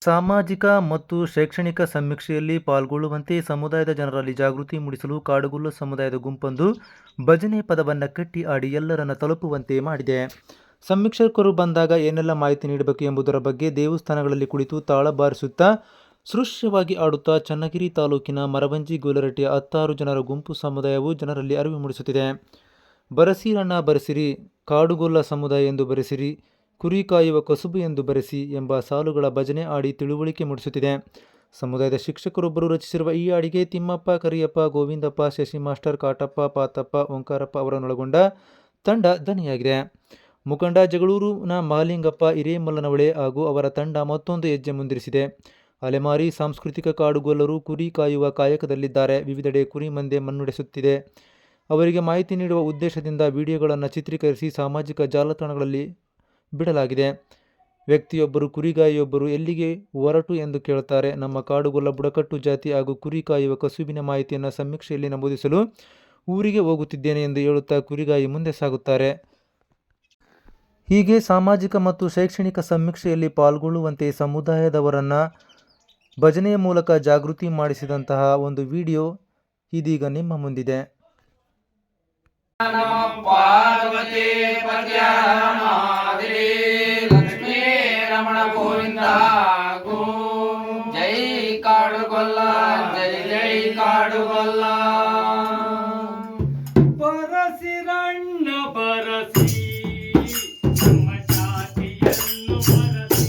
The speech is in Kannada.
ಸಾಮಾಜಿಕ ಮತ್ತು ಶೈಕ್ಷಣಿಕ ಸಮೀಕ್ಷೆಯಲ್ಲಿ ಪಾಲ್ಗೊಳ್ಳುವಂತೆ ಸಮುದಾಯದ ಜನರಲ್ಲಿ ಜಾಗೃತಿ ಮೂಡಿಸಲು ಕಾಡುಗೊಲ್ಲ ಸಮುದಾಯದ ಗುಂಪೊಂದು ಭಜನೆ ಪದವನ್ನು ಕಟ್ಟಿ ಆಡಿ ಎಲ್ಲರನ್ನ ತಲುಪುವಂತೆ ಮಾಡಿದೆ. ಸಮೀಕ್ಷಕರು ಬಂದಾಗ ಏನೆಲ್ಲ ಮಾಹಿತಿ ನೀಡಬೇಕು ಎಂಬುದರ ಬಗ್ಗೆ ದೇವಸ್ಥಾನಗಳಲ್ಲಿ ಕುಳಿತು ತಾಳ ಬಾರಿಸುತ್ತಾ ಸೃಶ್ಯವಾಗಿ ಆಡುತ್ತಾ ಚನ್ನಗಿರಿ ತಾಲೂಕಿನ ಮರವಂಜಿ ಗೋಲರಟ್ಟಿಯ 16 ಜನರ ಗುಂಪು ಸಮುದಾಯವು ಜನರಲ್ಲಿ ಅರಿವು ಮೂಡಿಸುತ್ತಿದೆ. ಬರಸಿರಣ್ಣ ಬರಸಿರಿ, ಕಾಡುಗೊಲ್ಲ ಸಮುದಾಯ ಎಂದು ಬರೆಸಿರಿ, ಕುರಿ ಕಾಯುವ ಕಸುಬು ಎಂದು ಬರೆಸಿ ಎಂಬ ಸಾಲುಗಳ ಭಜನೆ ಆಡಿ ತಿಳುವಳಿಕೆ ಮೂಡಿಸುತ್ತಿದೆ. ಸಮುದಾಯದ ಶಿಕ್ಷಕರೊಬ್ಬರು ರಚಿಸಿರುವ ಈ ಹಾಡಿಗೆ ತಿಮ್ಮಪ್ಪ, ಕರಿಯಪ್ಪ, ಗೋವಿಂದಪ್ಪ, ಶಶಿ ಮಾಸ್ಟರ್, ಕಾಟಪ್ಪ, ಪಾತಪ್ಪ, ಓಂಕಾರಪ್ಪ ಅವರನ್ನೊಳಗೊಂಡ ತಂಡ ದನಿಯಾಗಿದೆ. ಮುಖಂಡ ಜಗಳೂರಿನ ಮಹಾಲಿಂಗಪ್ಪ ಹಿರೇಮಲ್ಲನವಳೆ ಹಾಗೂ ಅವರ ತಂಡ ಮತ್ತೊಂದು ಹೆಜ್ಜೆ ಮುಂದಿರಿಸಿದೆ. ಅಲೆಮಾರಿ ಸಾಂಸ್ಕೃತಿಕ ಕಾಡುಗೊಲ್ಲರು ಕುರಿ ಕಾಯುವ ಕಾಯಕದಲ್ಲಿದ್ದಾರೆ. ವಿವಿಧೆಡೆ ಕುರಿ ಮಂದೆ ಮಣ್ಣುಡೆಸುತ್ತಿದೆ. ಅವರಿಗೆ ಮಾಹಿತಿ ನೀಡುವ ಉದ್ದೇಶದಿಂದ ವಿಡಿಯೋಗಳನ್ನು ಚಿತ್ರೀಕರಿಸಿ ಸಾಮಾಜಿಕ ಜಾಲತಾಣಗಳಲ್ಲಿ ಬಿಡಲಾಗಿದೆ. ವ್ಯಕ್ತಿಯೊಬ್ಬರು ಕುರಿಗಾಯಿಯೊಬ್ಬರು ಎಲ್ಲಿಗೆ ಹೊರಟು ಎಂದು ಕೇಳುತ್ತಾರೆ. ನಮ್ಮ ಕಾಡುಗೊಲ್ಲ ಬುಡಕಟ್ಟು ಜಾತಿ ಹಾಗೂ ಕುರಿ ಕಾಯುವ ಕಸುಬಿನ ಮಾಹಿತಿಯನ್ನು ಸಮೀಕ್ಷೆಯಲ್ಲಿ ನಮೂದಿಸಲು ಊರಿಗೆ ಹೋಗುತ್ತಿದ್ದೇನೆ ಎಂದು ಹೇಳುತ್ತಾ ಕುರಿಗಾಯಿ ಮುಂದೆ ಸಾಗುತ್ತಾರೆ. ಹೀಗೆ ಸಾಮಾಜಿಕ ಮತ್ತು ಶೈಕ್ಷಣಿಕ ಸಮೀಕ್ಷೆಯಲ್ಲಿ ಪಾಲ್ಗೊಳ್ಳುವಂತೆ ಸಮುದಾಯದವರನ್ನ ಭಜನೆಯ ಮೂಲಕ ಜಾಗೃತಿ ಮಾಡಿಸಿದಂತಹ ಒಂದು ವಿಡಿಯೋ ಇದೀಗ ನಿಮ್ಮ ಮುಂದಿದೆ. ಜೈ ಕಾಡುಗೊಲ್ಲ, ಜೈ ಜೈ ಕಾಡುಗೊಲ್ಲ. ಬರಸಿರಣ್ಣ ಬರಸಿ, ನಮ್ಮ ಜಾತಿಯನ್ನು ಬರಸಿ.